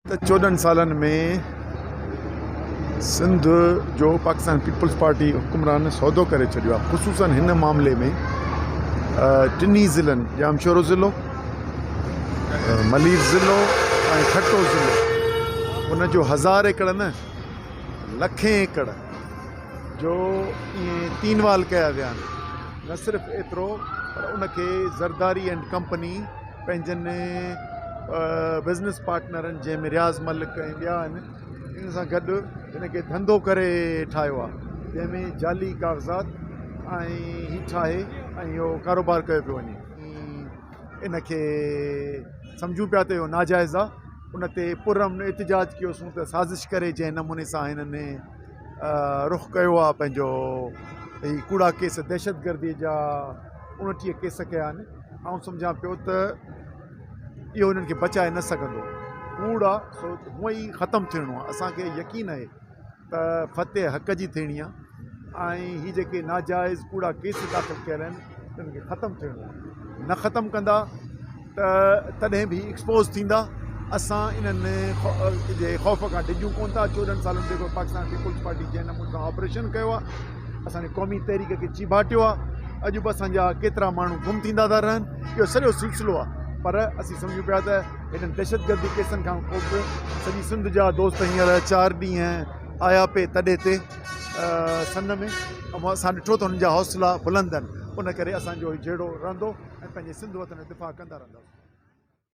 14 सालन में सिंध जो पाकिस्तान पीपल्स पार्टी हुक्मरान सौदो करे छॾियो आहे, ख़ुसूसन हिन मामले में टिनी ज़िलनि जामशोरो ज़िलो, मलीर ज़िलो ऐं खट्टो ज़िलो, उन जो 1000 एकड़ न लखें एकड़ जो ईअं तीनवाल कया विया आहिनि। न सिर्फ़ु एतिरो पर उनखे ज़रदारी एंड कंपनी पंहिंजनि बिज़नेस पार्टनरनि जंहिंमें रियाज़ मलिक ऐं ॿिया आहिनि, इन सां गॾु हिनखे धंधो करे ठाहियो आहे, जंहिंमें जाली काग़ज़ात ऐं हीउ ठाहे ऐं इहो कारोबार कयो पियो वञे। इनखे सम्झूं पिया त इहो नाजाइज़ आहे। उन ते पुरअमन एतिजाज कयोसीं त साज़िश करे जंहिं नमूने सां हिननि रुख़ कयो आहे पंहिंजो हीउ कूड़ा केस दहशतगर्दी जा 29 केस कया आहिनि। ऐं सम्झां पियो त इहो हिननि खे बचाए न सघंदो। कूड़ा सो हूअं ई ख़तमु थियणो आहे। असांखे यकीन आहे त फतेह हक़ जी थियणी आहे ऐं हीअ जेके नाजाइज़ कूड़ा केस दाख़िल कयल आहिनि हिननि खे ख़तमु थियणो आहे। न ख़तमु कंदा त तॾहिं बि एक्सपोज़ थींदा। असां इन्हनि जे ख़ौफ़ खां डिॼूं कोन था। 14 सालनि जेको पाकिस्तान पीपल्स पार्टी जंहिं नमूने सां ऑपरेशन कयो आहे, असांजे क़ौमी तहरीक खे चीबाटियो आहे। अॼु बि असांजा केतिरा माण्हू गुम थींदा था रहनि। इहो सॼो सिलसिलो आहे। पर असीं सम्झूं पिया त हिननि दहशतगर्दी केसनि खां पोइ सॼी सिंध जा दोस्त हींअर 4 ॾींहं आया पे तॾे ते सन में, ऐं असां ॾिठो त हुननि जा हौसला बुलंद आहिनि। उन करे असांजो जहिड़ो रहंदो ऐं पंहिंजे सिंध वतन जो दिफ़ा कंदा रहंदासीं।